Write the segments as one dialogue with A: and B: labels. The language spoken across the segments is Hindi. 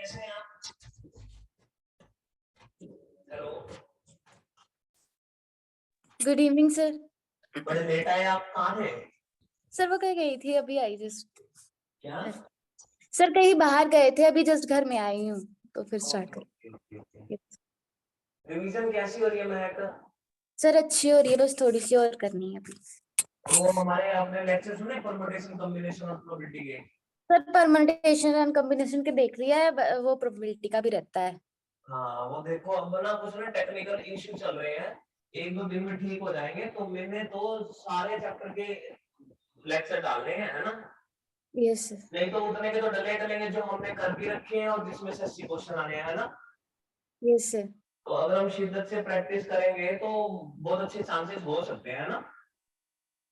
A: कैसे हैं आप? Hello,
B: good evening sir.
A: बड़े लेट आए आप, कहाँ थे?
B: सर वो कहीं गई थी, अभी आई जस्ट।
A: क्या?
B: सर कहीं बाहर गए थे, अभी जस्ट घर में आई हूँ, तो फिर स्टार्ट कर।
A: रिवीजन कैसी हो रही है महक?
B: सर अच्छी हो रही है, बस थोड़ी सी और करनी है अभी।
A: वो हमारे आपने लेक्चर सुने परम्यूटेशन कॉम्बिनेशन और प्रोबेबिलिटी के?
B: सर परम्यूटेशन एंड कॉम्बिनेशन के देख लिया है, वो प्रोबेबिलिटी का भी रहता है।
A: हाँ वो देखो, अब ना कुछ ना टेक्निकल इश्यू चल रहे हैं, एक दो दिन में ठीक हो जाएंगे। तो मैंने तो सारे चैप्टर के लेक्चर डालने हैं, है ना?
B: Yes sir.
A: नहीं तो उतने के तो डले डलेंगे जो हमने कर भी रखे हैं और जिसमें से 80 क्वेश्चन आने हैं, है ना?
B: Yes sir.
A: तो अगर हम शिद्दत से प्रैक्टिस करेंगे तो बहुत अच्छे चांसेस हो सकते हैं, है ना?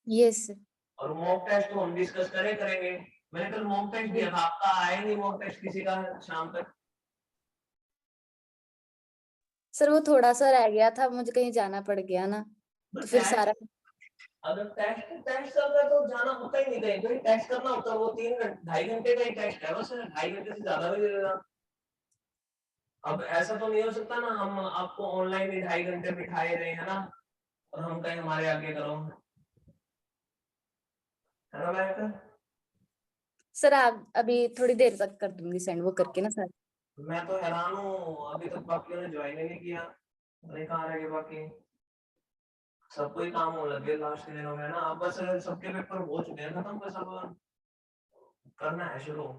B: Yes sir.
A: और मॉक टेस्ट तो हम डिस्कस करेंगे। मैंने कल मॉक टेस्ट दिया था, आपका आया नहीं मॉक टेस्ट किसी का शाम तक?
B: सर वो थोड़ा सा रह गया था, मुझे कहीं जाना पड़ गया ना, तो फिर सारा।
A: अगर टेस्ट टेस्ट कर रहे तो जाना होता ही नहीं, कहीं कहीं टेस्ट करना होता है। वो 3 2.5 घंटे का ही टेस्ट है, बस 2.5 घंटे से ज्यादा भी नहीं लेगा। अब ऐसा तो नहीं हो सकता ना, हम आपको ऑनलाइन ही 2.5 घंटे बिठाए रहे हैं ना, और हम कहीं हमारे आगे करो, है ना महक?
B: सर आप अभी थोड़ी देर तक कर दूंगी सेंड, वो करके ना सर।
A: मैं तो हैरान हूँ, अभी तक बाकियों ने ज्वाइन ही नहीं किया। अरे कहाँ रह गए बाकी? सबको ही काम होने लगे लास्ट के दिनों में ना। अब बस सबके पेपर हो चुके हैं खत्म, बस अब करना है शुरू।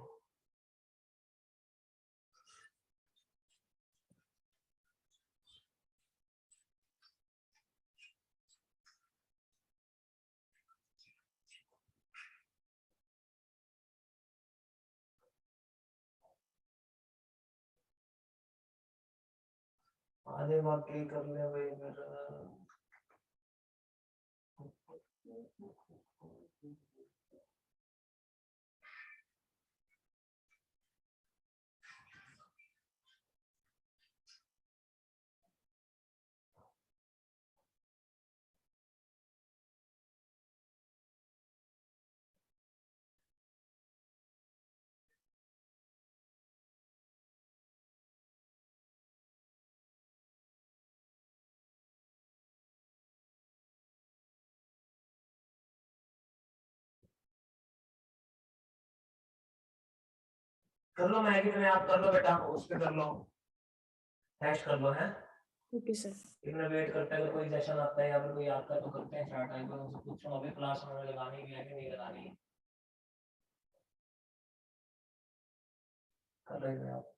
A: आधे बाकी कर ले भाई फिर। कर लो मैगी में, आप कर लो बेटा, उस पे कर लो, टेस्ट कर लो है।
B: Okay sir.
A: इतना वेट करते हैं, कोई सेशन आता है या फिर कोई आता है तो करते हैं स्टार्ट। टाइम पर उनसे पूछो अभी क्लास में लगानी है कि नहीं लगानी। कर रहे हैं आप?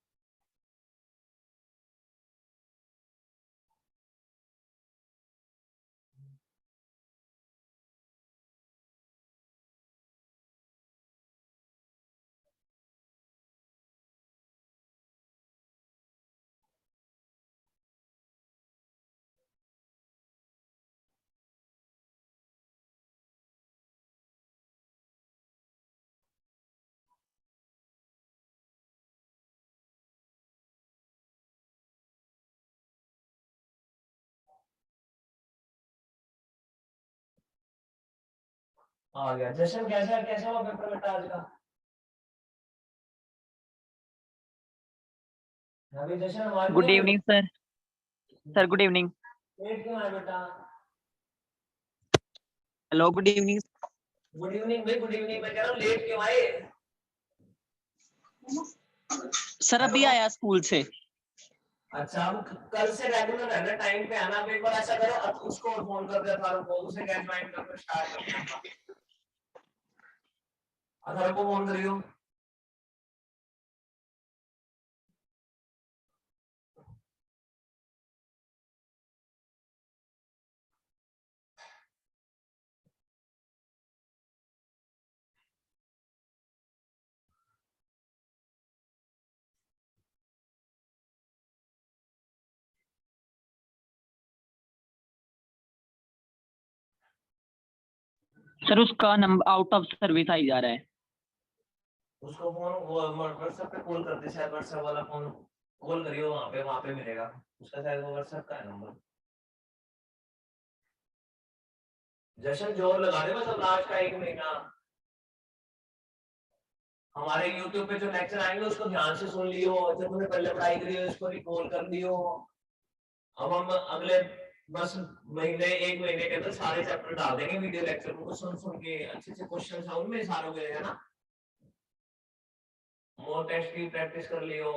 A: आ गया जशन, कैसा कैसा हुआ पेपर बेटा आज का? अभी जशन हमारे
C: good evening sir. Sir good evening.
A: Late क्यों आए बेटा?
C: Hello good evening.
A: Good evening भाई, गुड इवनिंग। मैं कह रहा हूँ लेट क्यों आए?
C: सर अभी आया स्कूल से।
A: अच्छा, अब कल से रेगुलर है ना, टाइम पे आना। एक बार ऐसा करो, अब उसको फोन कर दे, फारूक को, उसे कैश ज्वाइन करके स्टार्ट करते हैं। अगर को फोन करियो।
C: सर उसका नंबर आउट ऑफ सर्विस आई जा रहा है।
A: उसको फोन वो व्हाट्सएप पे कॉल करते, शायद व्हाट्सएप वाला फोन कॉल करियो, वहां पे मिलेगा उसका, शायद वो व्हाट्सएप का है नंबर। जशन जोर लगा दे बस, अब लास्ट का 1 महीना। हमारे YouTube पे जो लेक्चर आएंगे उसको ध्यान से सुन लियो, जो तुमने पहले पढ़ाई करी है उसको रिकॉल कर लियो। अब हम अगले बस महीने, एक महीने के अंदर सारे चैप्टर डाल देंगे वीडियो लेक्चर में, सुन सुन के अच्छे से क्वेश्चन है उनमें सारों के, है ना। मोक टेस्ट की प्रैक्टिस कर लियो।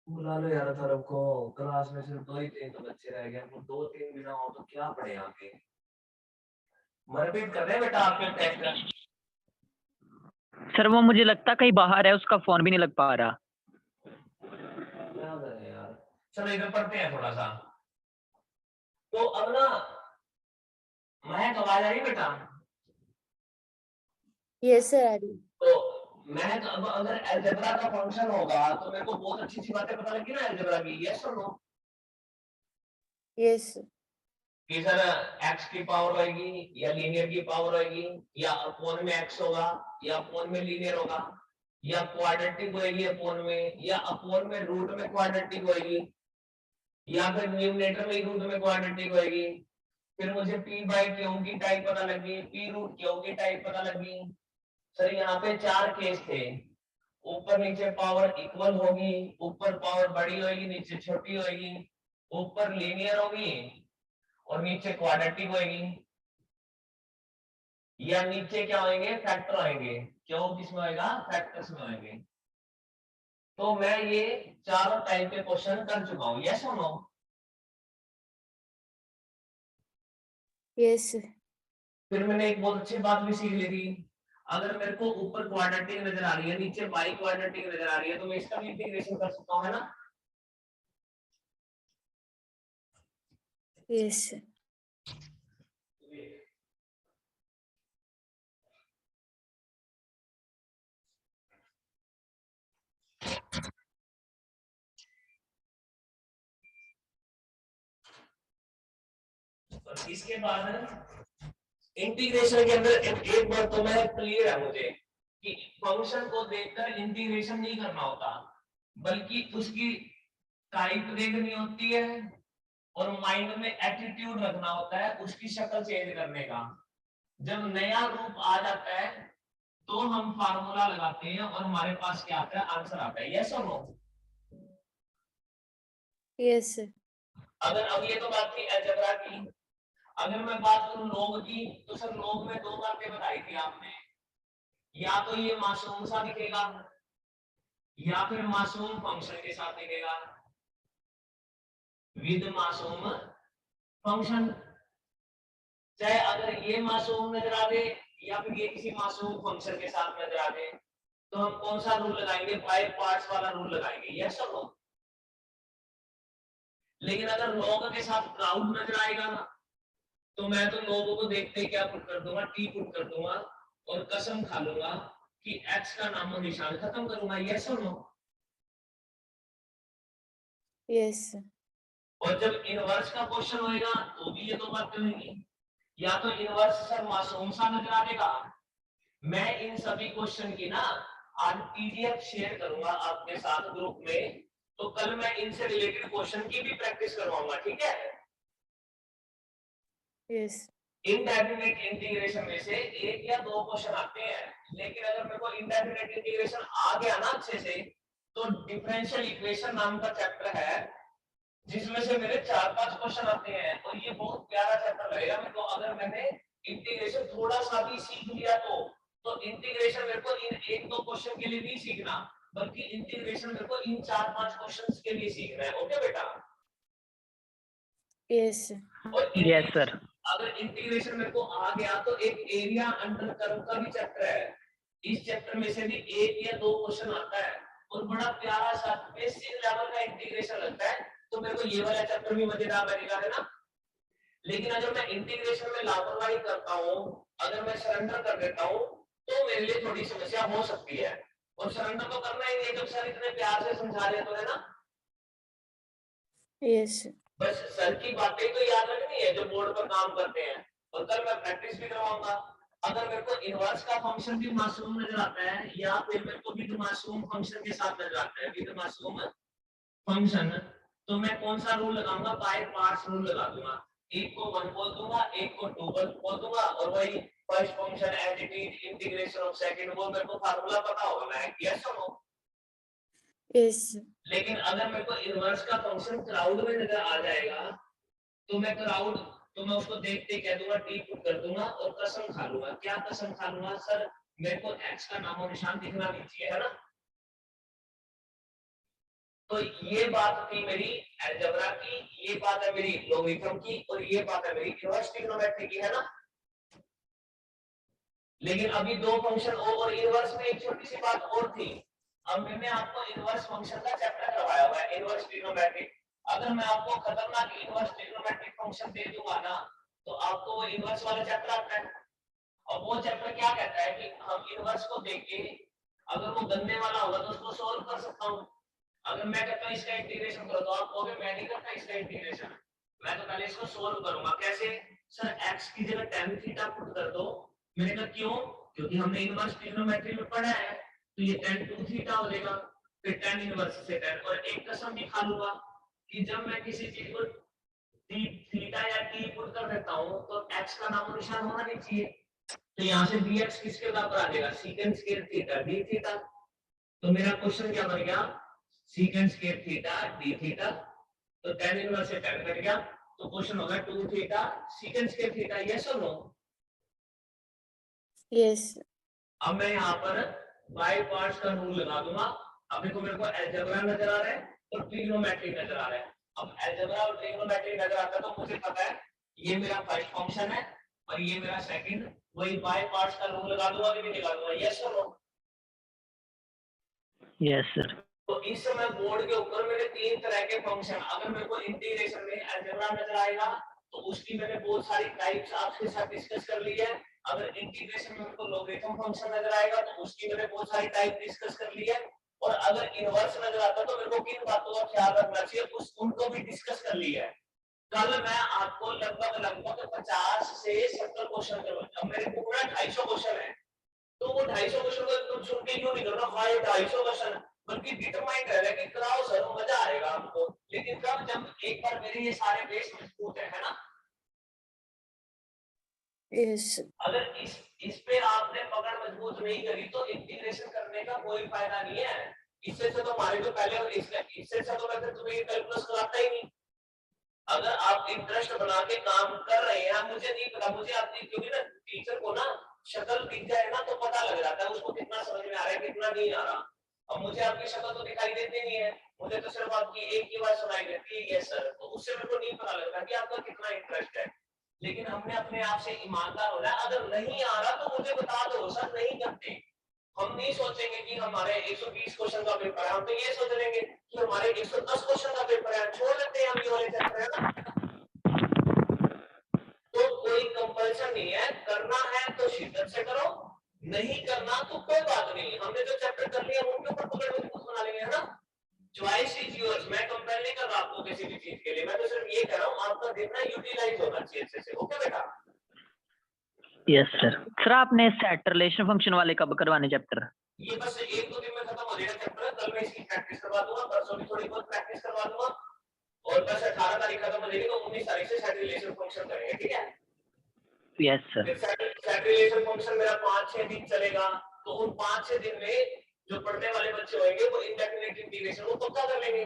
A: बुला लो यार थरब को, क्लास में सिर्फ 2 ही 3 तो बच्चे रह गए, वो 2-3 बिना हो तो क्या पढ़े आगे। मनप्रीत कर रहे हैं बेटा आपके टेस्ट?
C: सर वो मुझे लगता कहीं बाहर है, उसका फोन भी नहीं लग पा रहा।
A: यार चलो इधर पढ़ते हैं थोड़ा सा। तो अब ना महक आवाज आ रही है बेटा?
B: यस सर आ रही।
A: तो महक अब अगर अलजेब्रा का फंक्शन होगा तो मेरे को बहुत अच्छी अच्छी बातें पता लगी ना अलजेब्रा की, यस और नो?
B: यस
A: कि सर x की पावर होगी या लीनियर की पावर होगी, या अपॉन में x होगा या अपॉन में लीनियर होगा, या क्वाड्रेटिक होगी अपॉन में, या अपॉन में रूट में क्वाड्रेटिक होगी, या फिर न्यूमरेटर में रूट में क्वाड्रेटिक होगी। फिर मुझे p बाय क्यू की टाइप पता लगी, p रूट क्यू की टाइप पता लगी। सर यहाँ पे 4 केस थे, ऊपर नीचे पावर इक्वल होगी, ऊपर पावर बड़ी होगी नीचे छोटी होगी, ऊपर लीनियर होगी और नीचे क्वाड्रेटिक होगी, या नीचे क्या होंगे फैक्टर होंगे। क्यों किसमें होगा? फैक्टर्स में होंगे। तो मैं ये चारों टाइप के क्वेश्चन कर चुका हूं, यस और नो?
B: यस
A: फिर मैंने एक बहुत अच्छी बात भी सीख ली थी, अगर मेरे को ऊपर क्वाड्रेटिक नजर आ रही है नीचे बाई क्वाड्रेटिक नजर आ रही है तो मैं इसका भी इंटीग्रेशन कर सकता हूं, है ना?
B: यस
A: और इसके बाद इंटीग्रेशन के अंदर एक बात तो मैं क्लियर है मुझे कि फंक्शन को देखकर इंटीग्रेशन नहीं करना होता, बल्कि उसकी टाइप देखनी होती है और माइंड में एटीट्यूड रखना होता है उसकी शक्ल चेंज करने का। जब नया रूप आ जाता है तो हम फार्मूला लगाते हैं और हमारे पास क्या आता है? आंसर आता है, यस और नो?
B: यस
A: अगर अब ये तो बात थी अलजेब्रा की, अगर मैं बात करूं लॉग की, तो सर लॉग में 2 बातें बताई थी आपने, या तो ये मासूम सा दिखेगा या फिर मासूम फंक्शन के साथ दिखेगा, विद मासूम फंक्शन। चाहे अगर ये मासूम नजर आ दे या फिर ये किसी मासूम फंक्शन के साथ नजर आ दे, तो हम कौन सा रूल लगाएंगे? 5 पार्ट्स वाला रूल लगाएंगे, यस और नो? लेकिन अगर लॉग के साथ क्राउड नजर आएगा ना, तो मैं तो लोगों को देखते ही क्या पुट कर दूंगा? टी पुट कर दूंगा और कसम खा लूंगा कि एक्स का नामो निशान खत्म करूंगा, यस और नो?
B: यस
A: और जब इनवर्स का क्वेश्चन होएगा तो भी ये 2 बातें होंगी, या तो इनवर्स सर मासूम सा नजर आएगा। मैं इन सभी क्वेश्चन की ना आज पीडीएफ शेयर करूंगा आपके साथ ग्रुप में, तो कल मैं इनसे रिलेटेड क्वेश्चन की भी प्रैक्टिस करवाऊंगा, ठीक है?
B: यस
A: इनडेफिनेट इंटीग्रेशन में से 1 या 2 क्वेश्चन आते हैं, लेकिन अगर मेरे को इनडेफिनेट इंटीग्रेशन आ गया ना अच्छे से, तो डिफरेंशियल इक्वेशन नाम का चैप्टर है जिसमें से मेरे 4-5 क्वेश्चन आते हैं और ये बहुत प्यारा चैप्टर लगेगा मेरे को अगर मैंने इंटीग्रेशन थोड़ा सा भी सीख लिया तो इंटीग्रेशन मेरे को इन 1-2 क्वेश्चन के लिए नहीं सीखना बल्कि इंटीग्रेशन मेरे को इन 4-5 क्वेश्चंस के लिए सीखना है। ओके बेटा?
B: यस
A: और
C: यस सर।
A: अगर इंटीग्रेशन मेरे को आ गया तो एक एरिया अंडर कर्व का भी चैप्टर है, इस चैप्टर में से भी 1 या 2 क्वेश्चन आता है और बड़ा प्यारा सा बेसिक लेवल का इंटीग्रेशन लगता है, तो मेरे को ये वाला चैप्टर भी मजेदार लगेगा, है ना? लेकिन अगर मैं इंटीग्रेशन में लापरवाही करता हूँ, अगर मैं सरेंडर कर देता हूँ तो मेरे लिए थोड़ी समस्या हो सकती है और सरेंडर तो करना ही नहीं जब सर इतने प्यार से समझा रहे तो, है ना?
B: यस
A: बस सर की बातें तो याद रखनी है जो बोर्ड पर काम करते हैं और कल मैं प्रैक्टिस भी करवाऊंगा। अगर मेरे को इनवर्स का फंक्शन भी मासूम नजर आता है या फिर मेरे को विद मासूम फंक्शन के साथ नजर आता है विद मासूम फंक्शन, तो मैं कौन सा रूल लगाऊंगा? बाय पार्ट्स रूल लगा दूंगा। एक को 1 बोल दूंगा, एक को 2 बोल दूंगा और वही first function as it is integration of second वो मेरे को फार्मूला पता होगा, मैं यस और नो।
B: यस
A: लेकिन अगर मेरे को इनवर्स का फंक्शन क्राउड में नजर आ जाएगा तो मैं क्राउड तो मैं उसको देखते कह दूंगा टी पुट कर दूंगा और कसम खा लूंगा। क्या कसम खा लूंगा? सर मेरे को एक्स का नामो निशान दिखना नहीं चाहिए, है ना? तो ये बात थी मेरी अलजेब्रा की, ये बात है मेरी लॉगरिथम की और ये बात है मेरी इनवर्स ट्रिग्नोमेट्री की, है ना? लेकिन अभी 2 फंक्शन और इनवर्स में एक छोटी सी बात और थी। अब मैंने आपको इनवर्स फंक्शन का चैप्टर करवाया हुआ है इनवर्स ट्रिग्नोमेट्री। अगर मैं आपको खतरनाक इनवर्स ट्रिग्नोमेट्रिक फंक्शन दे दूंगा ना तो आपको वो इनवर्स वाला चैप्टर आता है और वो चैप्टर क्या कहता है कि हम इनवर्स को देख के अगर वो गंदे वाला होगा तो उसको सॉल्व कर सकता हूं। अगर मैं कहता हूं इसका इंटीग्रेशन करो तो आप कहोगे मैं नहीं करता इसका इंटीग्रेशन, मैं तो पहले इसको सॉल्व करूंगा। कैसे? सर x की जगह tan थीटा पुट कर दो। मैंने कहा क्यों? क्योंकि हमने इनवर्स ट्रिग्नोमेट्री में पढ़ा है तो ये tan 2 थीटा हो जाएगा, फिर tan इनवर्स से tan। और एक कसम भी खा लूंगा कि जब मैं किसी चीज को थीटा या t पुट कर देता हूं तो x का नामो निशान होना नहीं चाहिए, तो यहाँ से dx किसके बराबर आ जाएगा? Secant square theta d theta. तो मेरा क्वेश्चन क्या बन गया? Secant square theta d theta, तो tan इनवर्स से tan कट गया तो क्वेश्चन होगा 2 theta secant square theta, yes और नो?
B: यस
A: अब मैं यहाँ पर बाय पार्ट्स का रूल लगा दूंगा। अब देखो मेरे को अलजेब्रा नजर आ रहा है और ट्रिग्नोमेट्री नजर आ रहा है। अब अलजेब्रा और ट्रिग्नोमेट्री नजर आता है तो मुझे पता है ये मेरा फर्स्ट फंक्शन है और ये मेरा सेकंड, वही बाय पार्ट्स का रूल लगा दूंगा कि नहीं लगा दूंगा, यस और नो?
C: Yes sir.
A: तो इस समय बोर्ड के ऊपर मेरे 3 तरह के फंक्शन, अगर मेरे को इंटीग्रेशन में अलजेब्रा नजर आएगा तो उसकी मैंने बहुत सारी टाइप्स आपके साथ डिस्कस कर ली है। अगर इंटीग्रेशन में मेरे को लॉगरिथम फंक्शन नजर आएगा तो उसकी मैंने बहुत सारी टाइप डिस्कस कर ली है। और अगर इनवर्स नजर आता है तो मेरे को किन बातों का ख्याल रखना चाहिए उनको भी डिस्कस कर ली है। कल मैं आपको लगभग 50 से 70 क्वेश्चन करवाऊंगा। मेरे बुक में 250 क्वेश्चन है तो वो 250 क्वेश्चन को तुम सुन के क्यों नहीं करना? हाँ ये 250 क्वेश्चन बल्कि डिटरमाइन रह रहा है कि कराओ सर, मजा आएगा आपको। लेकिन कब? जब एक बार मेरे ये सारे बेस मजबूत है ना?
B: यस
A: अगर इस पे आपने पकड़ मजबूत नहीं करी तो इंटीग्रेशन करने का कोई फायदा नहीं है। इससे तो हमारे जो पहले इससे तो मैं तुम्हें कैलकुलस कराता ही नहीं। अगर आप इंटरेस्ट बना के काम कर रहे हैं, मुझे नहीं पता, मुझे आपकी क्योंकि ना टीचर को ना शक्ल दिख जाए ना तो पता लग जाता है उसको कितना समझ में आ रहा है कितना नहीं आ रहा। अब मुझे आपकी शक्ल तो दिखाई देती नहीं है, मुझे तो सिर्फ आपकी एक ही बात सुनाई देती है यस सर, तो उससे मेरे को नहीं पता लगता कि आपका कितना इंटरेस्ट है। लेकिन हमने अपने आप से ईमानदार होना है। अगर नहीं आ रहा तो मुझे बता दो सर, नहीं करते। हम नहीं सोचेंगे कि हमारे 120 क्वेश्चन का पेपर है, हम तो ये सोच लेंगे कि हमारे 110 क्वेश्चन का पेपर है, छोड़ देते हैं हम ये वाले चैप्टर, है ना? तो कोई कंपल्सन नहीं है, करना है तो शिद्दत से करो, नहीं करना तो कोई बात नहीं। हमने जो चैप्टर कर लिया उनके ऊपर पकड़ मजबूत बना लेंगे, है ना? Choice is yours. मैं कंपेल नहीं कर रहा आपको किसी भी चीज के लिए, मैं तो सिर्फ ये कह रहा हूँ आपका देखना यूटिलाइज होना चाहिए अच्छे से। ओके बेटा?
C: Yes sir. सर आपने सेट रिलेशन फंक्शन वाले कब करवाने चैप्टर?
A: ये बस 1-2 दिन में खत्म हो जाएगा चैप्टर। कल मैं इसकी प्रैक्टिस करवा दूंगा, परसों भी थोड़ी बहुत प्रैक्टिस करवा दूंगा और बस 18 तारीख खत्म हो जाएगी तो 19 तारीख से सेट रिलेशन फंक्शन करेंगे, ठीक है?
C: Yes sir.
A: Set relation function मेरा 5-6 दिन चलेगा तो उन 5-6 दिन में जो पढ़ने वाले बच्चे होंगे वो इंडेफिनिट इंटीग्रेशन वो पक्का कर लेंगे।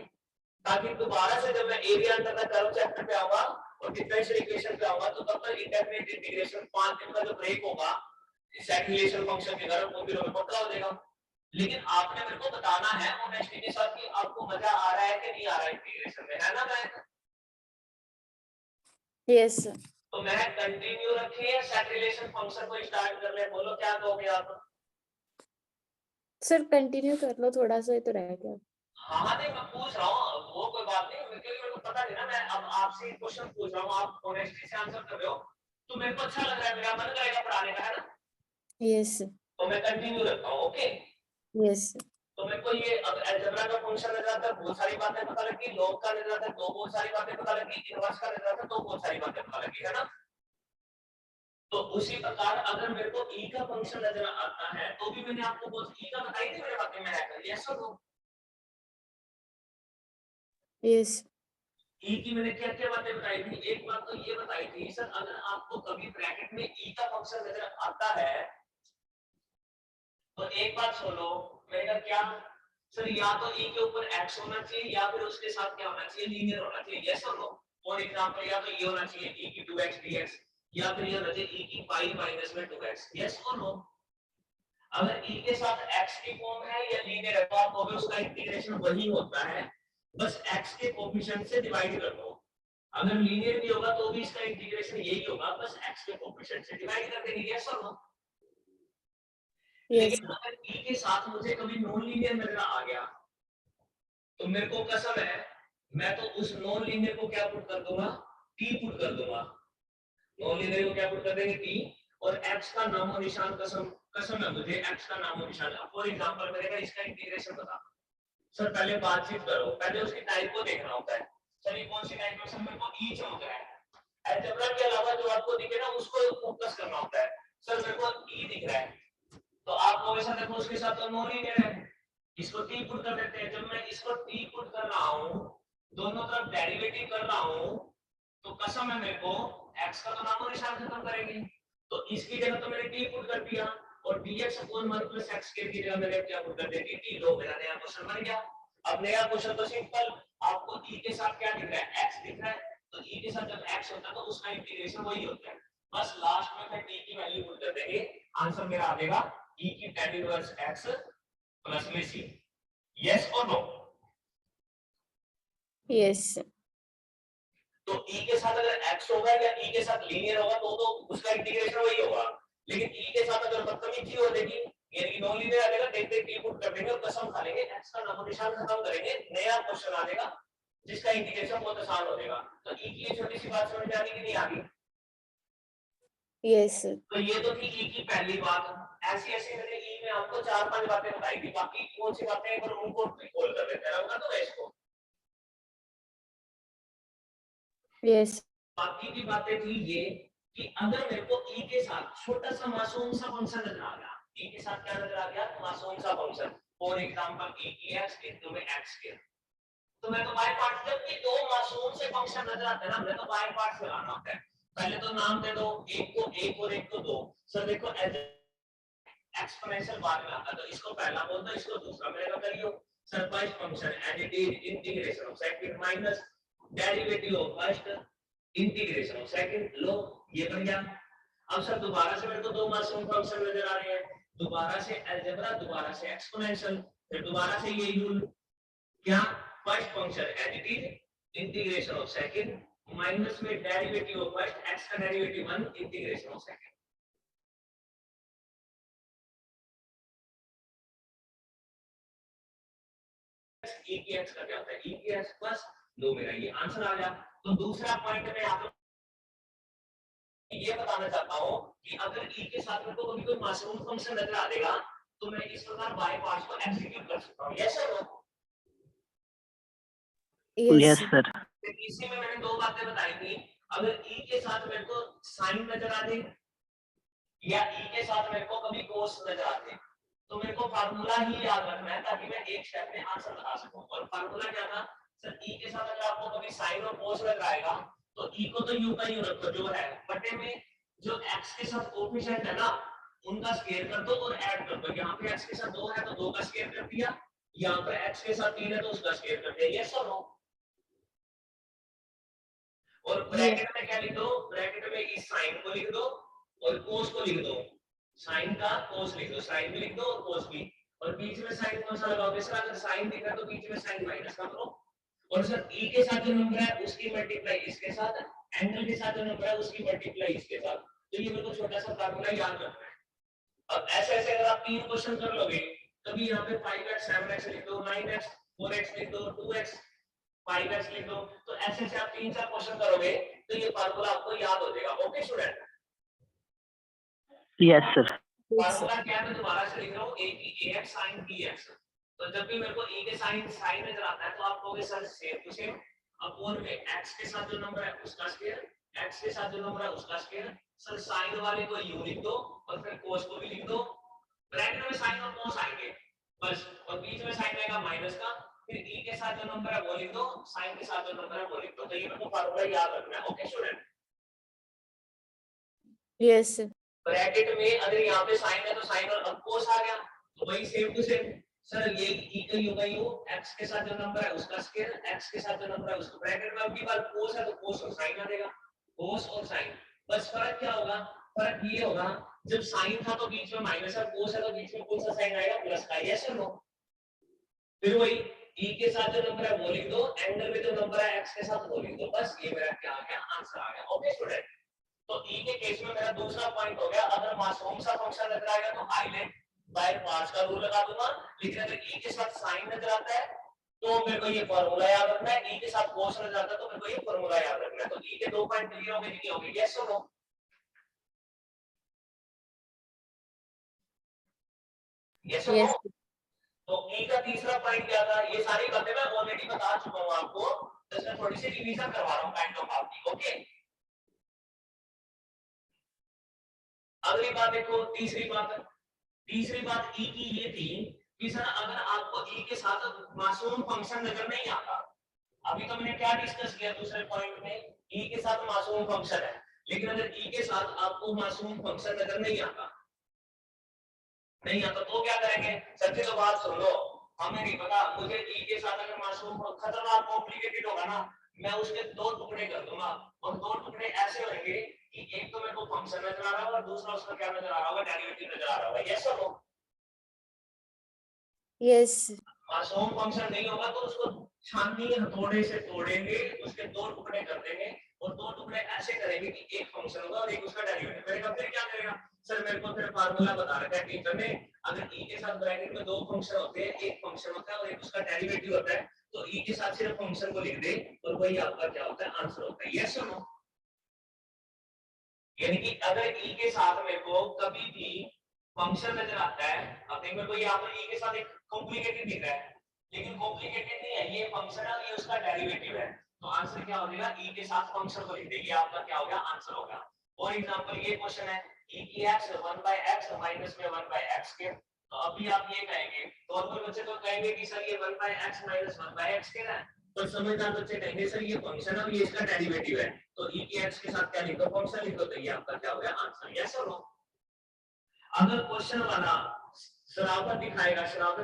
A: ताकि दोबारा से जब मैं area under the curve chapter पे आऊंगा और डिफरेंशियल इक्वेशन पे आऊंगा तो तब तक इंडेफिनिट इंटीग्रेशन 5 दिन का जो ब्रेक होगा सेग्रीगेशन फंक्शन के कारण वो भी हमें पता हो जाएगा। लेकिन आपने मेरे को बताना है ऑनेस्टी के साथ कि आपको मजा आ रहा है कि नहीं आ रहा है इंटीग्रेशन में, है ना? मैं
B: यस सर।
A: तो मैं कंटिन्यू रखिए या सेग्रीगेशन फंक्शन को स्टार्ट कर ले, बोलो क्या कहोगे आप?
B: सर कंटिन्यू कर लो, थोड़ा सा ही तो रह गया।
A: हाँ नहीं मैं पूछ रहा हूँ, वो कोई बात नहीं, क्योंकि मेरे को पता नहीं ना, मैं अब आपसे क्वेश्चन पूछ रहा हूँ, आप ऑनेस्टी से आंसर कर रहे हो तो मेरे को अच्छा लग रहा है, मेरा मन करेगा पढ़ाने का, है ना?
B: यस
A: तो मैं कंटिन्यू रखता हूँ। ओके,
B: यस
A: तो मेरे को ये अब अलजेब्रा का फंक्शन नजर आता है, बहुत सारी बातें पता लगी, लॉग का नजर आता है तो बहुत सारी बातें पता लगी, इनवर्स का नजर आता है तो बहुत सारी बातें पता लगी, है ना? तो उसी प्रकार अगर मेरे को ई का फंक्शन नजर आता है तो भी मैंने आपको बहुत ई का बताई थी मेरे बातें में है, यस और नो?
B: यस
A: ई की मैंने क्या क्या बातें बताई थी? एक बात तो ये बताई थी सर, अगर आपको कभी ब्रैकेट में ई का फंक्शन नजर आता है तो एक बात सुनो, मैंने कहा क्या सर, या तो ई के ऊपर एक्स होना चाहिए या फिर उसके साथ क्या होना चाहिए, लीनियर होना चाहिए, यस और नो? फॉर एग्जांपल या तो ये होना चाहिए ई की 2x dx या फिर ये होना चाहिए ई की पाई माइनस में 2x, यस और नो? अगर ई के साथ x की फॉर्म है या लीनियर है तो आपको भी उसका इंटीग्रेशन वही होता है, बस x के कोएफिशिएंट से डिवाइड कर दो। अगर लीनियर भी होगा तो भी इसका इंटीग्रेशन यही होगा, बस x के कोएफिशिएंट से डिवाइड कर देंगे, यस और नो?
B: यस
A: लेकिन अगर e के साथ मुझे कभी नॉन लीनियर नजर आ गया तो मेरे को कसम है मैं तो उस नॉन लीनियर को क्या पुट कर दूंगा, t पुट कर दूंगा। नॉन लीनियर को क्या पुट कर देंगे, t, और x का नामो निशान, कसम कसम है मुझे x का नामो निशान। फॉर एग्जांपल मैंने कहा इसका इंटीग्रेशन बता, सर पहले बातचीत करो, पहले उसकी टाइप को देखना होता है, सर ये कौन सी टाइप है, सर मेरे को ई चमक रहा है। अलजेब्रा के अलावा जो आपको दिखे ना उसको फोकस करना होता है, सर मेरे को ई दिख रहा है तो आप हमेशा देखो उसके साथ तो नॉन लीनियर है, इसको टी पुट कर देते हैं। जब मैं इसको टी पुट कर रहा हूं, दोनों तरफ डेरिवेटिव कर रहा हूं, तो कसम है मेरे को x का तो नामो निशान खत्म करेंगे, तो इसकी जगह तो मैंने t पुट कर दिया और dx अपॉन 1 प्लस x के की जगह मैंने क्या पुट कर दिया, t। लो मेरा नया क्वेश्चन बन गया। अब नया क्वेश्चन तो सिंपल, आपको e के साथ क्या दिख रहा है, x दिख रहा है, तो e के साथ जब x होता है तो उसका इंटीग्रेशन वही होता है, बस लास्ट में फिर t की वैल्यू पुट कर देंगे, आंसर मेरा आ जाएगा e की tan इनवर्स x प्लस में c, यस और नो?
B: यस
A: तो e के साथ अगर x होगा या e के साथ लीनियर होगा तो उसका इंटीग्रेशन वही होगा, लेकिन e के साथ अगर बदतमीजी हो जाएगी यानी कि नॉन लीनियर आ जाएगा, देखते टी पुट कर देंगे और कसम खा लेंगे, x का नामो निशान खत्म करेंगे, नया क्वेश्चन आ जाएगा जिसका इंटीग्रेशन बहुत आसान हो जाएगा। तो e की ये छोटी सी बात समझ में आ गई कि नहीं आ गई?
B: यस
A: तो ये तो थी e की पहली बात। ऐसी ऐसी मैंने e में आपको 4-5 बातें बताई थी, बाकी कौन सी बातें एक बार उनको रिकॉल कर देते हैं, बता दो इसको।
B: यस
A: बाकी की बातें थी ये कि अगर मेरे को e के साथ छोटा सा मासूम सा फंक्शन नजर आ गया, e के साथ क्या नजर आ गया, मासूम सा फंक्शन, फॉर एग्जांपल e की x इनटू में x के, तो मैं तो बाय पार्ट्स, जब ये दो मासूम से फंक्शन नजर आते हैं ना, मैं तो बाय पार्ट्स लगाना होता है। पहले तो नाम दे दो, एक को एक और एक को दो। सर देखो एक्सपोनेंशियल बाद में आता है तो इसको पहला बोल दो, इसको दूसरा, मेरे को करियो sir first function and it is integration of second minus derivative of first integration of second, लो ये बन गया। अब सर दोबारा से मेरे को दो मासूम फंक्शन नजर आ रहे हैं, दोबारा से अलजेब्रा, दोबारा से एक्सपोनेंशियल, फिर दोबारा से ये यूल क्या, first function and it is integration of second minus में डेरिवेटिव ऑफ फर्स्ट, एक्स का derivative 1 integration of second. e की x का क्या होता है, e की x प्लस लो मेरा ये आंसर आ गया। तो दूसरा पॉइंट में आप ये बताना चाहता हूं कि अगर e के साथ में कोई कोई मासूम फंक्शन नजर आ जाएगा तो मैं इस प्रकार बाय पार्ट्स को एग्जीक्यूट कर सकता हूं, यस और नो?
C: Yes sir.
A: इसी में मैंने दो बातें बताई थी, अगर e के साथ मेरे को साइन नजर आ जाए या e के साथ मेरे को कभी कोस नजर आ जाए तो मेरे को फार्मूला ही याद रखना है ताकि मैं एक स्टेप में आंसर बता सकूं। और फार्मूला क्या था सर, e के साथ अगर आपको कभी साइन और कोस नजर आएगा तो e को तो u का u रखो जो है, बटे में जो x के साथ कोएफिशिएंट है ना उनका स्क्वायर कर दो और ऐड कर दो। यहाँ पे x के साथ 2 है तो 2 का स्क्वायर कर दिया, यहाँ पे x के साथ 3 है तो उसका स्क्वायर कर दिया, यस और नो? और ब्रैकेट में क्या लिख दो, ब्रैकेट में इस साइन को लिख दो और कोस को लिख दो, साइन का कोस लिख दो, साइन भी लिख दो और कोस भी, और बीच में साइन कौन सा लगाओगे सर, अगर साइन दिख रहा है तो बीच में साइन माइनस कर दो, और सर ई के साथ जो नंबर है उसकी मल्टीप्लाई इसके साथ, एंगल के साथ जो नंबर है उसकी मल्टीप्लाई इसके साथ। तो ये मेरे को छोटा सा फार्मूला याद रखना है। अब ऐसे ऐसे अगर आप 3 क्वेश्चन कर लोगे, कभी यहाँ पे 5x 7x लिख दो, 9x 4x लिख दो, 2x 5x लिख दो, तो ऐसे ऐसे आप 3-4 क्वेश्चन करोगे तो ये फार्मूला आपको याद हो जाएगा। Okay student?
C: Yes sir.
A: Formula क्या है, मैं दोबारा से लिख रहा हूँ, a की ax sin bx। तो जब भी मेरे को e के साइन नजर आता है तो आप कहोगे sir same to same, upon में x के साथ जो नंबर है उसका स्क्वायर, x के साथ जो नंबर है उसका स्क्वायर, सर साइन वाले को u लिख दो और फिर cos को भी लिख दो, ब्रैकेट में साइन और cos आएंगे बस, और बीच में साइन आएगा माइनस का, फिर e के साथ जो नंबर है वो लिख दो, साइन के साथ जो नंबर है वो लिख दो। तो ये मेरे को फार्मूला याद रखना है। Okay student?
B: यस
A: ब्रैकेट में अगर यहाँ पे साइन है तो साइन और अब cos आ गया, तो वही सेम टू सेम सर ये e का u का u, x के साथ जो नंबर है उसका स्क्वायर, x के साथ जो नंबर है उसका, ब्रैकेट में अगली बार cos है तो cos और sin आ जाएगा, cos और sin। बस फर्क क्या होगा, फर्क ये होगा जब sin था तो बीच में माइनस है, cos है तो बीच में कौन सा साइन आएगा, प्लस का। यस और नो? फिर वही e के साथ जो नंबर है वो लिख दो, एंगल में जो नंबर है x के साथ वो लिख दो, बस ये मेरा क्या आ गया, आंसर आ गया। Okay student? तो e के केस में मेरा दूसरा पॉइंट हो गया, अगर मासूम सा फंक्शन नजर आएगा तो हाईलाइट बाय पार्ट्स का रूल लगा दूंगा, लेकिन अगर e के साथ साइन नजर आता है तो मेरे को ये फार्मूला याद रखना है, e के साथ cos नजर आता है तो मेरे को ये फार्मूला याद रखना है। तो e के 2 पॉइंट क्लियर हो गए कि नहीं हो गए? यस और नो? यस और नो?
B: यस
A: तो e का तीसरा पॉइंट क्या था, ये सारी बातें मैं ऑलरेडी बता चुका हूं आपको, बस मैं थोड़ी सी रिवीजन करवा रहा हूं काइंड ऑफ आपकी। ओके, अगली बात देखो, तीसरी बात e की ये थी कि सर अगर आपको e के साथ मासूम फंक्शन नजर नहीं आता, अभी तो मैंने क्या डिस्कस किया दूसरे पॉइंट में, e के साथ मासूम फंक्शन है, लेकिन अगर e के साथ आपको मासूम फंक्शन नजर नहीं आता तो क्या करेंगे? सच्ची तो बात सुन लो, हमें नहीं पता, मुझे e के साथ अगर मासूम खतरनाक कॉम्प्लिकेटेड होगा ना, मैं उसके 2 टुकड़े कर दूंगा, और 2 टुकड़े ऐसे होंगे कि एक तो मेरे को फंक्शन नजर आ रहा होगा और दूसरा उसका क्या नजर आ रहा होगा, डेरिवेटिव नजर आ रहा होगा। यस और नो?
B: यस
A: मासूम फंक्शन नहीं होगा तो उसको छाननी हथौड़े से तोड़ेंगे, उसके 2 टुकड़े कर देंगे, और 2 टुकड़े ऐसे करेंगे कि एक फंक्शन होगा और एक उसका डेरिवेटिव। मेरे फिर क्या करेगा सर, मेरे को फिर फार्मूला बता रखा है टीचर ने, अगर e के साथ ब्रैकेट में 2 फंक्शन होते हैं, एक फंक्शन होता है और एक उसका डेरिवेटिव होता है, तो e के साथ सिर्फ फंक्शन को लिख दे और वही आपका क्या होता है, आंसर होता है। यस और नो? यानी कि अगर e के साथ मेरे को कभी भी फंक्शन नजर आता है, अब देखो मेरे को यहाँ पर e के साथ एक कॉम्प्लिकेटेड दिख रहा है, लेकिन कॉम्प्लिकेटेड नहीं है, ये फंक्शन है, ये उसका डेरिवेटिव है, तो आंसर क्या हो जाएगा, e के साथ फंक्शन को लिख देंगे, आपका क्या होगा, आंसर होगा। फॉर एग्जांपल ये क्वेश्चन है e की x 1/x माइनस में 1/x के, तो अभी आप ये कहेंगे, नॉर्मल बच्चे तो कहेंगे कि सर ये 1/x माइनस 1/x के है, पर समझदार बच्चे कहेंगे सर ये फंक्शन है और ये इसका डेरिवेटिव है, तो e की x के साथ क्या लिखो, फंक्शन लिखो, तो ये आपका क्या हो गया, आंसर। यस और नो? अगर क्वेश्चन वाला शराफत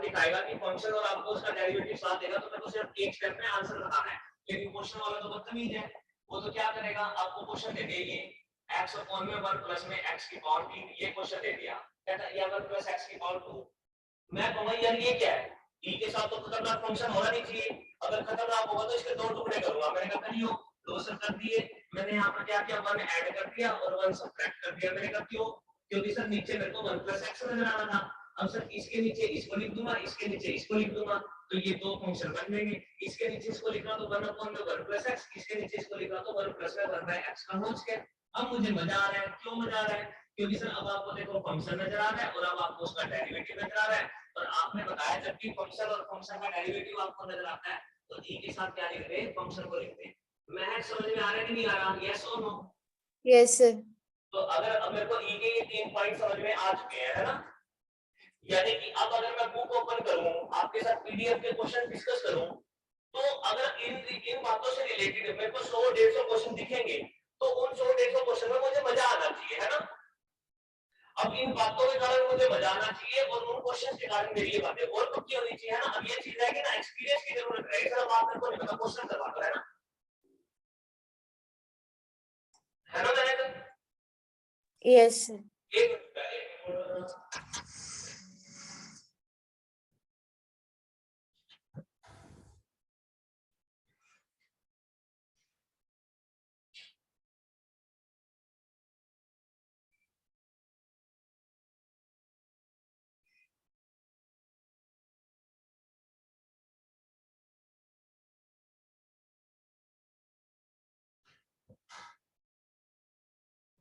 A: दिखाएगा कि फंक्शन और आपको उसका डेरिवेटिव साथ देगा, तो मेरे को सिर्फ एक स्टेप में आंसर बताना है, लेकिन क्वेश्चन वाला तो बदतमीज है, वो तो क्या करेगा, आपको क्वेश्चन दे दे ये x अपॉन में 1 प्लस में x की पावर 3, ये क्वेश्चन दे दिया, कहता है या 1 प्लस x की पावर 2, मैं कहूंगा यार ये क्या है, e के साथ तो खतरनाक फंक्शन होना नहीं चाहिए, अगर खतरनाक होगा तो इसके 2 टुकड़े करूंगा, मैंने कहा करियो, 2 सब कर दिए, मैंने यहाँ पर क्या किया, 1 ऐड कर दिया और 1 सब्ट्रैक्ट कर दिया, मैंने कहा क्यों, क्योंकि सर नीचे मेरे को 1 प्लस x नजर आ रहा था, अब सर इसके नीचे इसको लिख दूंगा, इसके नीचे इसको लिख दूंगा, तो ये 2 फंक्शन बन जाएंगे, इसके नीचे इसको लिखना तो 1 अपॉन में 1 प्लस x, इसके नीचे इसको लिखना तो 1 प्लस में 1 बाय x का होल स्क्वायर। अब मुझे मजा आ रहा है, क्यों मजा आ रहा है, क्योंकि सर अब आपको देखो फंक्शन नजर आ रहा है और अब आपको उसका डेरिवेटिव नजर आ रहा है, और आपने बताया जबकि फंक्शन और फंक्शन का डेरिवेटिव आपको नजर आता है तो e के साथ क्या लिख रहे, फंक्शन को लिखते हैं। मैं समझ में आ रहा है कि नहीं आ रहा? यस और नो?
B: यस सर
A: तो अगर अब मेरे को e के ये 3 पॉइंट समझ में आ चुके हैं, है ना, यानी कि अब अगर मैं बुक ओपन करूं, आपके साथ पीडीएफ के क्वेश्चन डिस्कस करूं, तो अगर इन बातों से रिलेटेड मेरे को 100-150 क्वेश्चन दिखेंगे, तो उन 100-150 क्वेश्चन में मुझे मजा आना चाहिए, है ना। अब इन बातों के कारण मुझे मजा आना चाहिए और उन क्वेश्चंस के कारण मेरी ये बातें और पक्की होनी चाहिए, है ना। अब ये चीज है कि ना एक्सपीरियंस की जरूरत है, सर आप मेरे को नहीं पता क्वेश्चन करवा दो, है ना।
B: Yes sir.
A: एक मिनट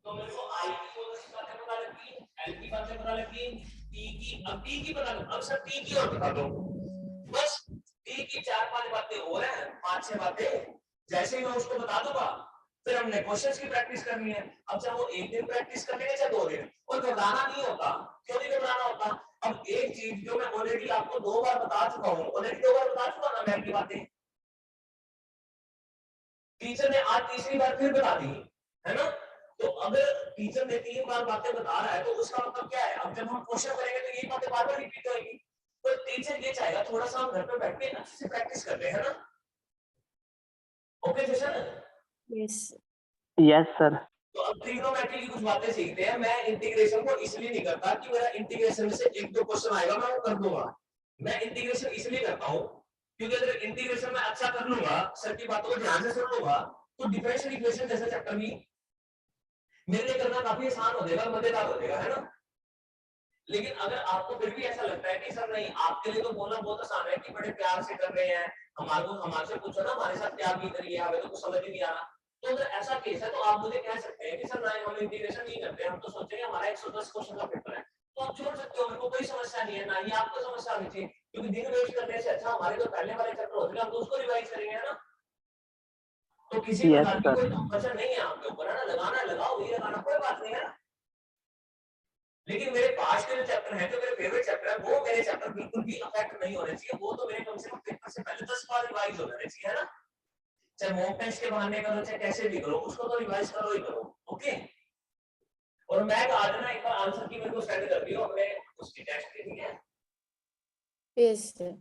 A: तो मेरे को आई की बहुत अच्छी बातें पता लगी, एल की बातें पता लगी, टी की, अब टी की पता लगी। अब सर टी की और बता दो, बस टी की 4-5 बातें और हैं, 5-6 बातें, जैसे ही मैं उसको बता दूंगा फिर हमने क्वेश्चंस की प्रैक्टिस करनी है। अब चाहे वो एक दिन प्रैक्टिस कर लेंगे चाहे 2 दिन, और घबराना नहीं होता। क्यों नहीं घबराना होता? अब एक चीज जो मैं ऑलरेडी आपको 2 बार बता चुका हूँ, ऑलरेडी 2 बार बता चुका ना मैं की बातें, टीचर ने आज तीसरी बार फिर बता दी है ना। तो अगर टीचर ने 3 बार बातें बता रहा है तो उसका मतलब क्या है? अब जब हम क्वेश्चन करेंगे तो यही बातें बार बार रिपीट होगी। तो टीचर ये चाहेगा थोड़ा सा हम घर पे बैठ के अच्छे से प्रैक्टिस कर ले, है ना। Okay Jashan?
B: Yes
C: yes sir.
A: तो अब ट्रिग्नोमेट्री की कुछ बातें सीखते हैं। मैं इंटीग्रेशन को इसलिए नहीं करता कि मेरा इंटीग्रेशन में से 1-2 क्वेश्चन आएगा मैं वो कर दूंगा। मैं इंटीग्रेशन इसलिए करता हूँ क्योंकि अगर इंटीग्रेशन में अच्छा कर लूंगा, सर की बातों को ध्यान से सुन लूंगा, तो डिफरेंशियल इक्वेशन जैसा चैप्टर भी मेरे लिए करना काफी आसान हो जाएगा, मजेदार हो जाएगा, है ना। लेकिन अगर आपको फिर भी ऐसा लगता है कि सर नहीं, आपके लिए तो बोलना बहुत आसान है कि बड़े प्यार से कर रहे हैं, हमारे से पूछो ना हमारे साथ क्या बीत रही है, हमें तो कुछ समझ ही नहीं आ रहा। तो अगर ऐसा केस है तो आप मुझे कह सकते हैं कि सर नहीं, हम इंटीग्रेशन नहीं करते, हम तो सोचेंगे हमारा 110 क्वेश्चन का पेपर है, तो आप छोड़ सकते हो, मेरे को कोई समस्या नहीं है, ना ही आपको समस्या आनी चाहिए, क्योंकि दिन वेस्ट करने से अच्छा हमारे जो पहले वाले चैप्टर होते हैं हम तो उसको रिवाइज करेंगे, है ना। तो किसी
C: यस
A: प्रकार की
C: सर।
A: कोई कंपल्शन नहीं है आपके ऊपर, है ना। लगाना है लगाओ, नहीं लगाना कोई बात नहीं है। लेकिन मेरे पास के जो चैप्टर है, जो मेरे फेवरेट चैप्टर है, वो मेरे चैप्टर बिल्कुल भी अफेक्ट नहीं होने चाहिए। वो तो मेरे कम से कम पेपर से पहले 10 बार रिवाइज हो जाने चाहिए, है ना। चाहे मॉक टेस्ट के बहाने करो चाहे कैसे भी करो, उसको तो रिवाइज करो ही करो। ओके। और मैं आज ना एक बार आंसर की मेरे को सेंड कर दियो अपने उसकी टेस्ट की, ठीक है।
B: Yes sir.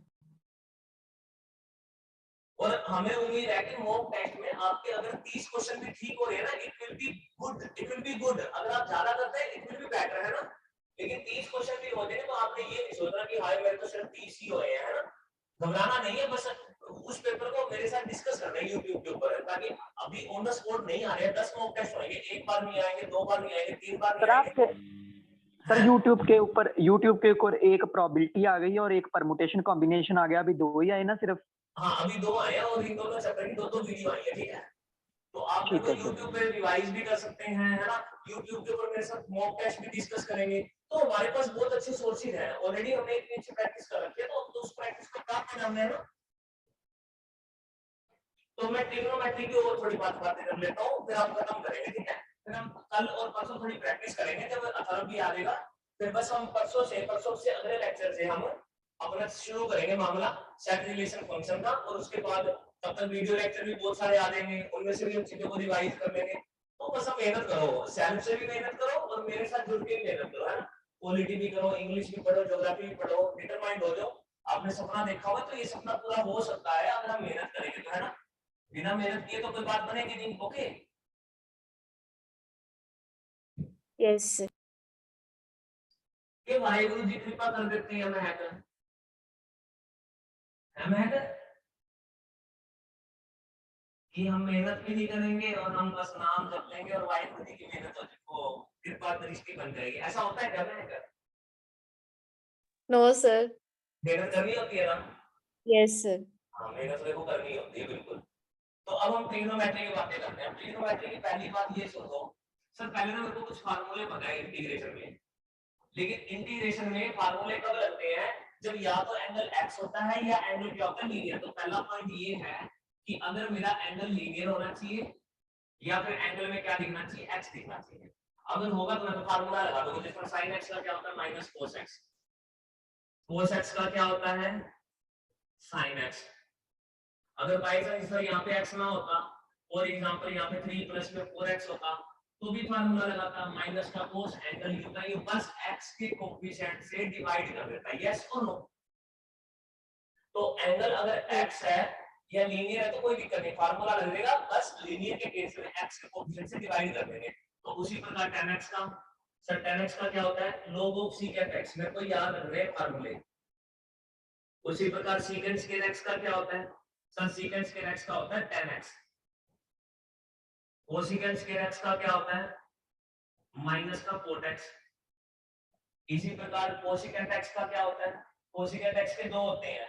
A: और हमें उम्मीद है कि मॉक टेस्ट में आपके अगर 30 क्वेश्चन भी ठीक हो रहे हैं ना, it will be good, it will be good. अगर आप ज्यादा करते हैं इट विल बी बेटर, है ना। लेकिन 30 क्वेश्चन भी होते हैं तो आपने ये नहीं सोचना कि हाय मेरे तो सिर्फ 30 ही हुए हैं, है ना। घबराना नहीं है, बस उस पेपर को मेरे साथ डिस्कस करना है YouTube के ऊपर, ताकि अभी ऑन द स्पॉट नहीं आ रहे हैं। 10 मॉक टेस्ट होंगे, एक बार नहीं आएंगे, 2 बार नहीं आएंगे, 3 बार नहीं आएंगे।
C: सर YouTube के ऊपर एक प्रोबेबिलिटी आ गई और एक परमुटेशन कॉम्बिनेशन आ गया, अभी 2 ही आए ना सिर्फ।
A: हाँ अभी 2 आए हैं और इन दोनों चैप्टर की 2-2 वीडियो आई है, ठीक है। तो आप
C: ठीक
A: देखो
C: है सर।
A: YouTube पे रिवाइज भी कर सकते हैं, है ना। YouTube के ऊपर मेरे साथ मॉक टेस्ट भी डिस्कस करेंगे। तो हमारे पास बहुत अच्छे सोर्सेज हैं, ऑलरेडी हमने इतनी अच्छी प्रैक्टिस कर रखी है, तो हम तो उस प्रैक्टिस को काम में डालने हैं ना। तो मैं ट्रिग्नोमेट्री की और थोड़ी बातें कर लेता हूँ, फिर हम खत्म करेंगे, ठीक है। फिर हम कल और परसों थोड़ी प्रैक्टिस करेंगे, जब अथर्व भी आ जाएगा फिर बस हम परसों से अगले लेक्चर से हम अपना शुरू करेंगे मामला सेट रिलेशन फंक्शन का। और उसके बाद तब तक वीडियो लेक्चर भी बहुत सारे आ जाएंगे, उनमें से भी हम चीजों को रिवाइज कर लेंगे। तो बस हम मेहनत करो, सेल्फ से भी मेहनत करो और मेरे साथ जुड़ के भी मेहनत करो, है ना। पॉलिटी भी करो, इंग्लिश भी पढ़ो, ज्योग्राफी भी पढ़ो, डिटरमाइंड हो जाओ। आपने सपना देखा होगा तो ये सपना पूरा हो सकता है अगर हम मेहनत करेंगे तो, है ना। बिना मेहनत किए तो कोई बात बनेगी नहीं। ओके।
B: Yes sir.
A: ये वाहेगुरु जी कृपा कर देते हैं महक, है महक, कि हम मेहनत भी नहीं करेंगे और हम बस नाम जप लेंगे और वाहेगुरु जी की मेहनत को कृपा दृष्टि बन जाएगी। ऐसा होता है क्या महक?
B: No sir.
A: मेहनत करनी होती है ना।
B: Yes sir.
A: हाँ मेहनत देखो करनी होती है, बिल्कुल। तो अब हम ट्रिग्नोमेट्री की बातें करते हैं। ट्रिग्नोमेट्री की पहली बात ये सुनो सर, पहले ना मेरे को कुछ फार्मूले पता है इंटीग्रेशन में, लेकिन इंटीग्रेशन में फार्मूले कब लगते हैं? जब या तो एंगल x होता है या एंगल क्या होता है, लीनियर। तो पहला पॉइंट ये है कि अगर मेरा एंगल लीनियर होना चाहिए या फिर एंगल में क्या दिखना चाहिए, x दिखना चाहिए। अगर होगा तो मैं तो फार्मूला लगा दूंगा, जिसमें sin x का क्या होता है minus cos x, cos x का क्या होता है sin x। अगर बाई चांस सर यहाँ पे x ना होता, फॉर एग्जांपल यहाँ पे 3 प्लस में 4x होता, तो भी फार्मूला लगाता, माइनस का cos एंगल होता है, ये बस x के कोएफिशिएंट से डिवाइड कर देता है, यस और नो। तो एंगल अगर x है या लीनियर है तो कोई दिक्कत नहीं, फार्मूला लग जाएगा, बस लीनियर के केस में x के कोएफिशिएंट से डिवाइड कर देंगे। तो उसी प्रकार tan x का सर tan x का क्या होता है log of secant x, मेरे को याद रख रहे हैं फार्मूले। उसी प्रकार secant square x का क्या होता है सर secant square x का होता है tan x, cosecant square x का क्या होता है माइनस का cot x। इसी प्रकार कोसिकेंट x का क्या होता है, कोसिकेंट x के दो होते हैं,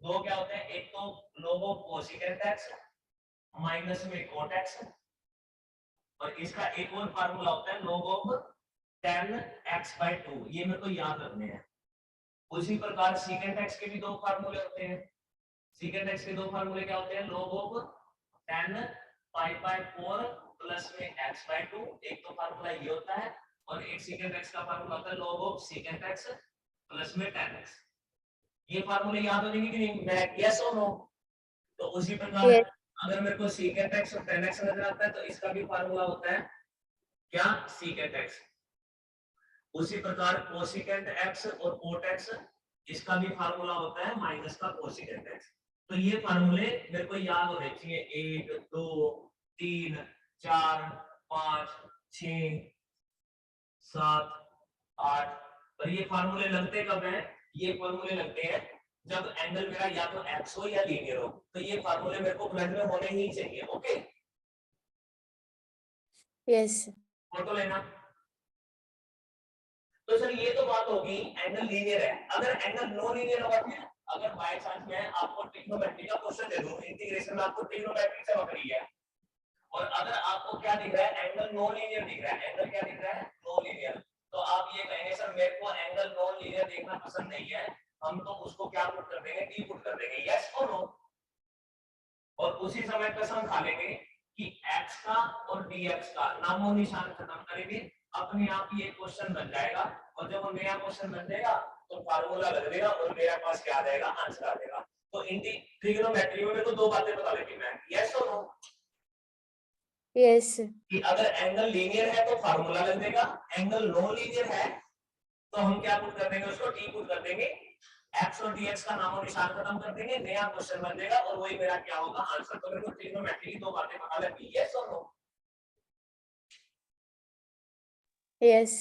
A: दो क्या होते हैं, एक तो log of cosecant x minus में cot x, और इसका एक और फार्मूला होता है log of tan x/2, ये मेरे को याद रखने हैं। उसी प्रकार secant x के भी दो फार्मूले होते हैं, secant x के दो फार्मूले क्या होते हैं, log of tan pi/4 plus में x/2, एक तो फार्मूला ये होता है, और एक secant x का फार्मूला होता है log of secant x plus में tan x। ये फार्मूले याद हो जाएंगे कि नहीं, मैं यस और नो। तो उसी प्रकार
B: Yes.
A: अगर मेरे को secant x और tan x नजर आता है तो इसका भी फार्मूला होता है क्या, secant x। उसी प्रकार cosecant x और cot x, इसका भी फार्मूला होता है माइनस का cosecant x। तो ये फार्मूले मेरे को याद होने चाहिए, 1 2 3 4 5 6 7 8, और ये फार्मूले लगते कब हैं, ये फार्मूले लगते हैं जब एंगल मेरा या तो x हो या लीनियर हो, तो ये फार्मूले मेरे को फ्रंट में होने ही चाहिए। Okay,
B: Yes.
A: फोटो लेना। तो सर ये तो बात होगी एंगल लीनियर है, अगर एंगल नो लीनियर होगा फिर, अगर बाय चांस मैं आपको ट्रिग्नोमेट्री का क्वेश्चन दे दूं, इंटीग्रेशन में आपको ट्रिग्नोमेट्री से पकड़ी है, और अगर आपको क्या दिख रहा है, एंगल नो लीनियर दिख रहा है, एंगल क्या दिख रहा है, नो लीनियर, तो आप ये कहेंगे सर मेरे को एंगल नो लीनियर देखना पसंद नहीं है, हम तो उसको क्या पुट कर देंगे, डी पुट कर देंगे, यस और नो। और उसी समय कसम खा लेंगे कि x का और dx का नामो निशान खत्म करेंगे, अपने आप ये क्वेश्चन बन जाएगा, और जब वो नया क्वेश्चन बन जाएगा तो फार्मूला लग देगा और मेरे पास क्या आ जाएगा, आंसर आ जाएगा। तो ट्रिग्नोमेट्री में मेरे को दो बातें बता देंगे मैं, यस और नो।
B: Yes.
A: कि अगर एंगल लीनियर है तो फार्मूला लग देगा, एंगल नॉन लीनियर है तो हम क्या पुट कर देंगे, उसको टी पुट कर देंगे, x और dx का नामो निशान खत्म कर देंगे, नया क्वेश्चन बन जाएगा और वही मेरा क्या होगा, आंसर। तो मेरे को ट्रिग्नोमेट्री की दो बातें पता लगी, यस और नो।
B: Yes.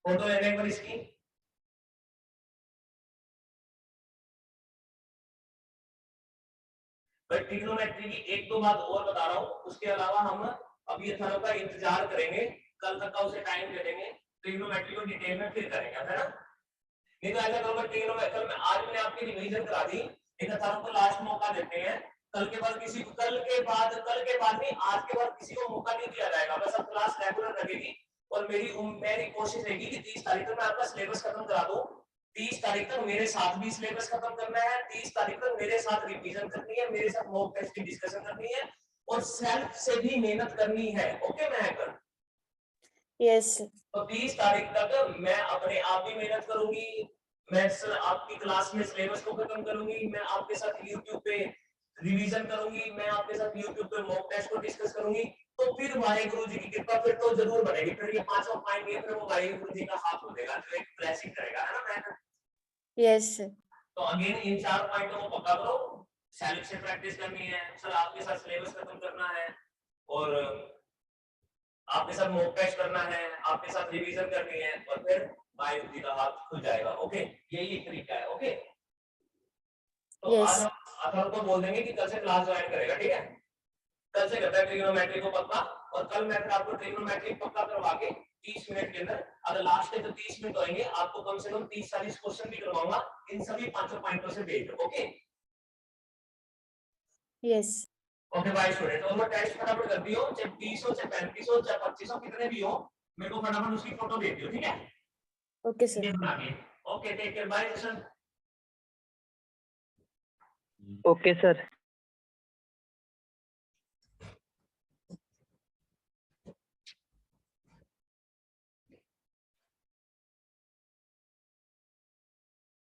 A: फोटो लेने पर इसकी मैं ट्रिग्नोमेट्री की एक दो बात और बता रहा हूं, उसके अलावा हम अब ये थर्म का इंतजार करेंगे, कल तक का उसे टाइम दे देंगे, ट्रिग्नोमेट्री को डिटेल में फिर करेंगे, है ना। नहीं तो ऐसा करूंगा ट्रिग्नोमेट्री में आज मैंने आपकी रिवीजन करा दी, एक थर्म को लास्ट मौका देते हैं, कल के बाद किसी को कल के बाद नहीं, आज के बाद किसी को मौका नहीं दिया जाएगा, बस अब क्लास रेगुलर लगेगी, और मेरी कोशिश रहेगी कि 30 तारीख तक मैं आपका सिलेबस खत्म करा दूं। 30 तारीख तक मेरे साथ भी सिलेबस खत्म करना है, 30 तारीख तक मेरे साथ रिवीजन करनी है, मेरे साथ मॉक टेस्ट की डिस्कशन करनी है, और सेल्फ से भी मेहनत करनी है। ओके महक,
B: Yes.
A: तो 30 तारीख तक मैं अपने आप भी मेहनत करूंगी, मैं सर आपकी क्लास में सिलेबस को खत्म करूंगी, मैं आपके साथ YouTube पे रिवीजन करूंगी, मैं आपके साथ YouTube पे मॉक टेस्ट को डिस्कस करूंगी, तो फिर वाहेगुरु जी की कृपा फिर तो जरूर बनेगी, फिर ये पांचवा पॉइंट ये फिर वो वाहेगुरु जी का हाथ हो देगा, जो एक ब्लेसिंग करेगा, है ना महक।
B: Yes.
A: तो अगेन इन 4 पॉइंटों को पक्का करो, सेल्फ से प्रैक्टिस करनी है, सर आपके साथ सिलेबस खत्म करना है, और आपके साथ मॉक टेस्ट करना है, आपके साथ रिवीजन करनी है, और फिर वाहेगुरु जी का हाथ खुल जाएगा। ओके, यही तरीका है। ओके, तो
B: Yes.
A: आज हम अथर्व को बोल देंगे कि कल से क्लास ज्वाइन करेगा, ठीक है, कल से करता है ट्रिग्नोमेट्री को पक्का, और कल मैं फिर आपको ट्रिग्नोमेट्री पक्का करवा के 30 मिनट के अंदर, अगर लास्ट के तो 30 मिनट होंगे, आपको कम से कम 30-40 क्वेश्चन भी करवाऊंगा इन सभी पांचों पॉइंटों से based. Okay
B: Yes.
A: Okay bye student, और वो टेस्ट फटाफट कर दियो, चाहे 30 हो चाहे 35 हो चाहे 25 हो, कितने भी हो, मेरे को फटाफट उसकी फोटो भेज दियो, ठीक है।
B: Okay, sir.
A: ये बना के okay, take care, bye sir.
C: Okay sir.